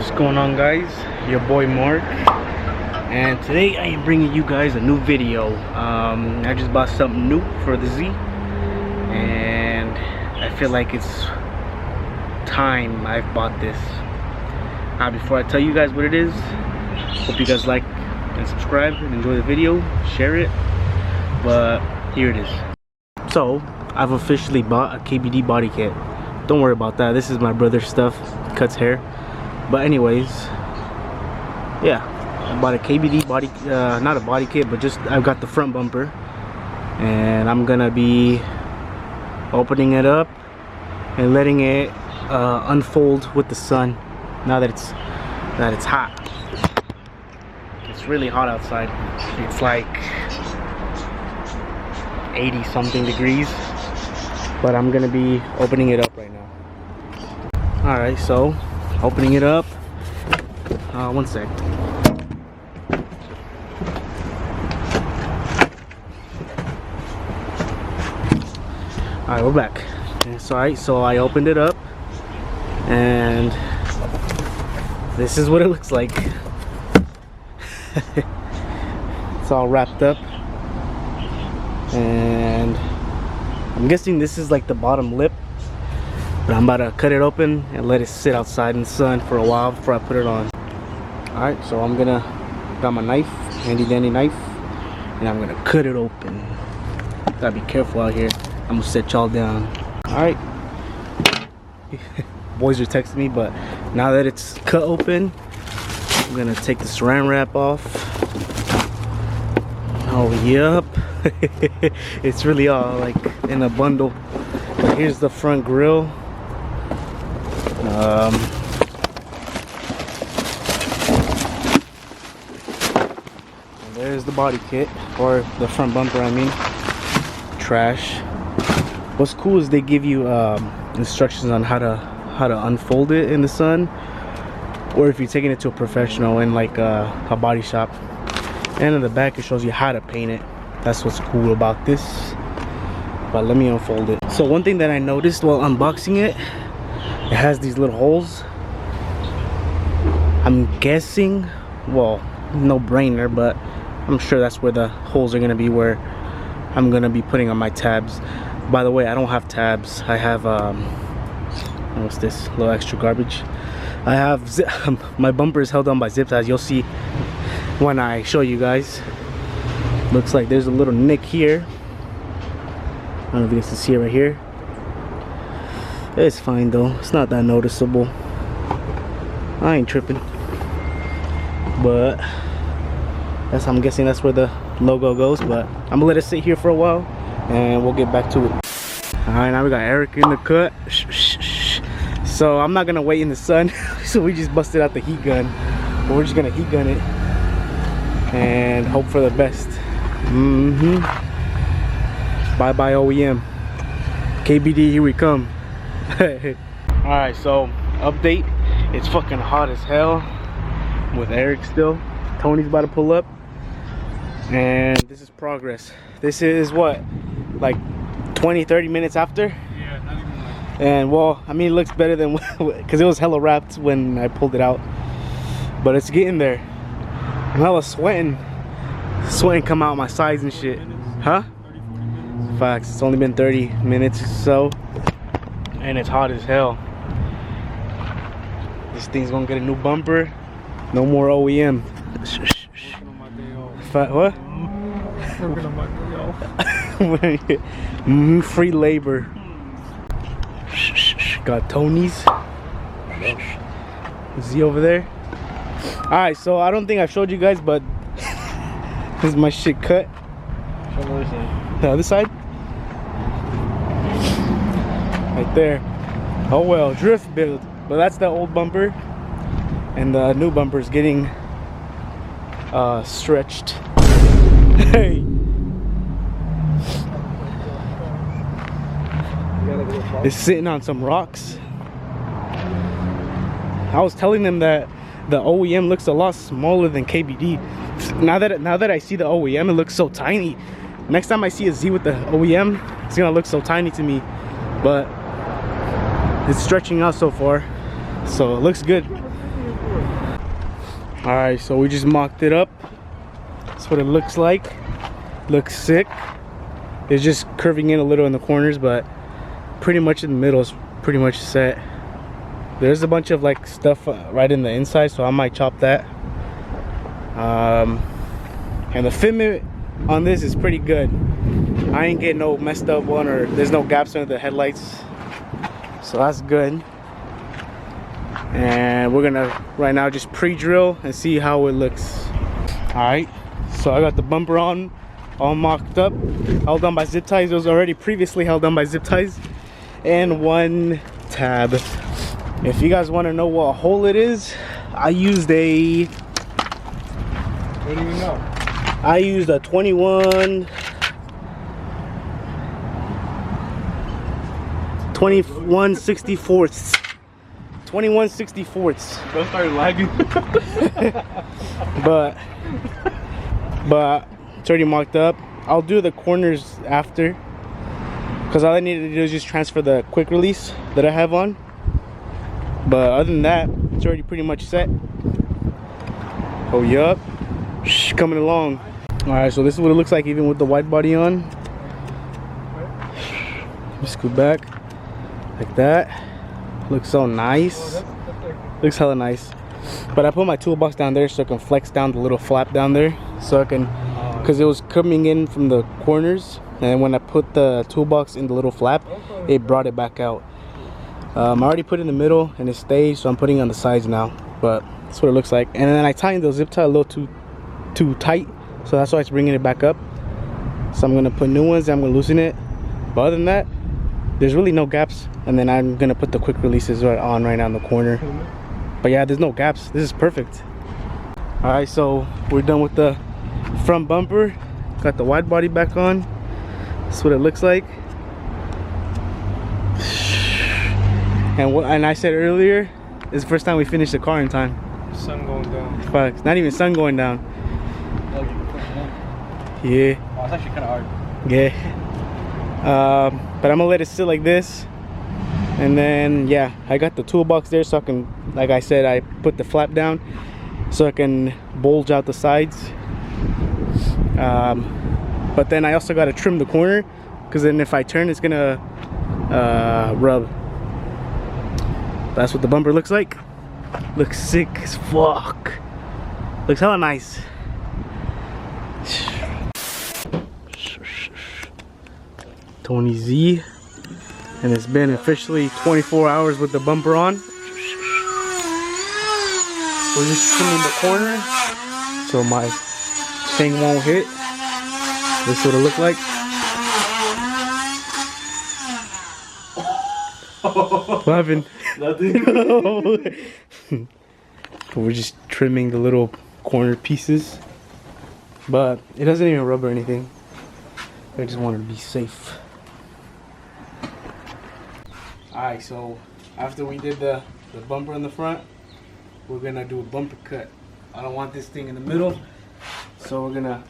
What's going on, guys? Your boy Mark, and today I am bringing you guys a new video. I just bought something new for the Z, and I feel like it's time I've bought this. Before I tell you guys what it is, hope you guys like and subscribe and enjoy the video, share it. But here it is. So I've officially bought a KBD body kit. Don't worry about that, this is my brother's stuff, cuts hair. But anyways, yeah, I bought a KBD body, not a body kit, but just I've got the front bumper, and I'm gonna be opening it up and letting it unfold with the sun. Now that it's hot, it's really hot outside. It's like 80 something degrees, but I'm gonna be opening it up right now. All right, so opening it up. One sec. All right, we're back. So I opened it up, and this is what it looks like. It's all wrapped up, and I'm guessing this is like the bottom lip. But I'm about to cut it open and let it sit outside in the sun for a while before I put it on. Alright, so I'm gonna got my knife, handy dandy knife, and I'm gonna cut it open. Gotta be careful out here. I'm gonna set y'all down. Alright. Boys are texting me, but now that it's cut open, I'm gonna take the saran wrap off. Oh, yep. It's really all like in a bundle. But here's the front grille. There's the body kit, or the front bumper, I mean. Trash. What's cool is they give you instructions on how to unfold it in the sun, or if you're taking it to a professional in like a body shop. And in the back it shows you how to paint it. That's what's cool about this. But let me unfold it. So one thing that I noticed while unboxing it, it has these little holes. I'm guessing, well, no brainer, but I'm sure that's where the holes are gonna be, where I'm gonna be putting on my tabs. By the way, I don't have tabs. I have what's this, little extra garbage. I have my bumper is held on by zip ties. You'll see when I show you guys. Looks like there's a little nick here. I don't know if you guys can see it right here. It's fine though, it's not that noticeable. I ain't tripping. But I'm guessing that's where the logo goes. But I'm gonna let it sit here for a while and we'll get back to it. Alright, now we got Eric in the cut. So I'm not gonna wait in the sun. So we just busted out the heat gun. But we're just gonna heat gun it and hope for the best. Bye bye OEM. KBD, here we come. Alright, so update. It's fucking hot as hell with Eric still. Tony's about to pull up, and this is progress. This is what, like 20-30 minutes after? Yeah, not even like. And well, I mean, it looks better than because it was hella wrapped when I pulled it out, but it's getting there. I'm hella sweating come out my sides and shit. Huh? 30-40 facts. It's only been 30 minutes or so, and it's hot as hell. This thing's gonna get a new bumper. No more OEM. Working on my day off. What? Working on my day off. Free labor. Got Tony's. Is he over there? Alright, so I don't think I've showed you guys, but this is my shit cut. Show the other side. The other side? Right there. Oh well, drift build. But that's the old bumper, and the new bumper is getting stretched. Hey. It's sitting on some rocks. I was telling them that the OEM looks a lot smaller than KBD. Now that I see the OEM, it looks so tiny. Next time I see a Z with the OEM, it's gonna look so tiny to me. But it's stretching out so far, so it looks good. Alright, so we just mocked it up. That's what it looks like. Looks sick. It's just curving in a little in the corners, but pretty much in the middle is pretty much set. There's a bunch of like stuff right in the inside, so I might chop that. And the fitment on this is pretty good. I ain't getting no messed up one, or there's no gaps under the headlights, so that's good. And we're gonna right now just pre-drill and see how it looks. All right, so I got the bumper on, all mocked up, held on by zip ties. It was already previously held on by zip ties, and one tab. If you guys want to know what hole it is, I used a, What do you know? I used a 21 64ths. 21 64ths. Don't start lagging. but it's already marked up. I'll do the corners after, because all I need to do is just transfer the quick release that I have on. But other than that, it's already pretty much set. Oh yup, coming along. All right, so this is what it looks like even with the wide body on. Just scoot back like that. Looks so nice. Looks hella nice. But I put my toolbox down there so I can flex down the little flap down there, so I can, because it was coming in from the corners, and when I put the toolbox in the little flap, it brought it back out. I already put it in the middle and it stayed, so I'm putting it on the sides now. But that's what it looks like. And then I tightened the zip tie a little too tight, so that's why it's bringing it back up. So I'm gonna put new ones, I'm gonna loosen it. But other than that, there's really no gaps. And then I'm gonna put the quick releases right now in the corner. But yeah, there's no gaps. This is perfect. All right, so we're done with the front bumper. Got the wide body back on. That's what it looks like. And I said earlier, this is the first time we finished the car in time. Sun going down. Fuck, not even sun going down. Oh, you can push it in. Yeah. Oh, it's actually kind of hard. Yeah. But I'm gonna let it sit like this. And then, yeah, I got the toolbox there so I can, like I said, I put the flap down so I can bulge out the sides. But then I also got to trim the corner, because then if I turn, it's gonna rub. That's what the bumper looks like. Looks sick as fuck. Looks hella nice. Tony Z. And it's been officially 24 hours with the bumper on. We're just trimming the corner so my thing won't hit. This is what it look like. What happened? Nothing. We're just trimming the little corner pieces, but it doesn't even rub or anything. I just wanted to be safe. Alright, so after we did the bumper in the front, we're gonna do a bumper cut. I don't want this thing in the middle, so we're gonna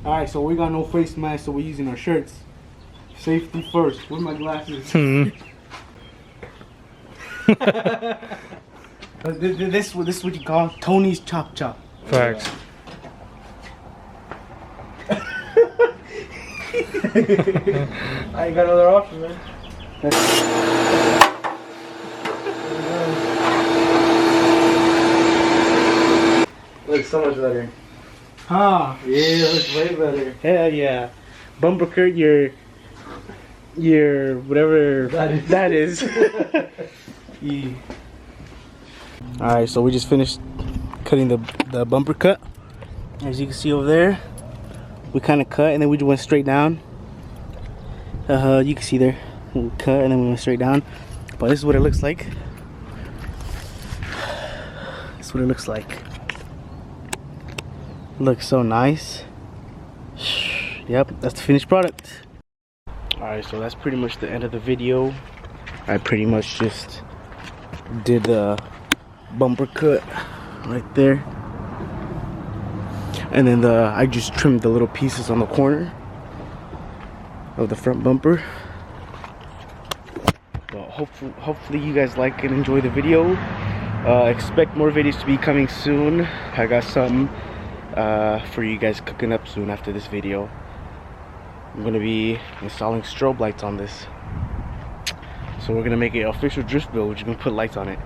Alright, so we got no face mask, so we're using our shirts. Safety first. Where's my glasses? This is what you call Tony's chop chop. Facts. I ain't got another option, man. Looks so much better. Huh? Yeah, it looks way better. Hell yeah. Bumper cut your whatever that is. Yeah. Alright, so we just finished cutting the bumper cut. As you can see over there, we kind of cut and then we just went straight down. You can see there, we cut and then we went straight down. But this is what it looks like. This is what it looks like. Looks so nice. Yep, that's the finished product. Alright, so that's pretty much the end of the video. I pretty much just did the bumper cut right there, and then I just trimmed the little pieces on the corner of the front bumper. Well, hopefully you guys like and enjoy the video. Expect more videos to be coming soon. I got something for you guys cooking up soon after this video. I'm gonna be installing strobe lights on this, so we're gonna make it an official drift build, which is gonna put lights on it.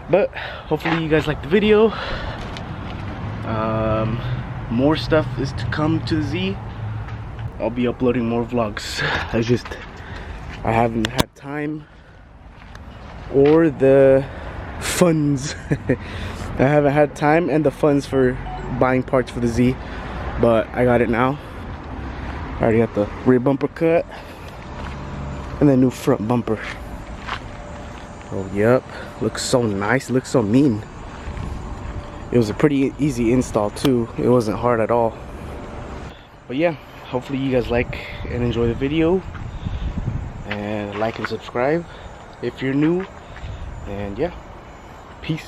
But hopefully you guys like the video. More stuff is to come to the Z. I'll be uploading more vlogs. I haven't had time or the funds. I haven't had time and the funds for buying parts for the Z, but I got it now. I already got the rear bumper cut and the new front bumper. Oh yep, looks so nice, looks so mean. It was a pretty easy install too. It wasn't hard at all. But yeah, hopefully you guys like and enjoy the video, and like and subscribe if you're new. And yeah, peace.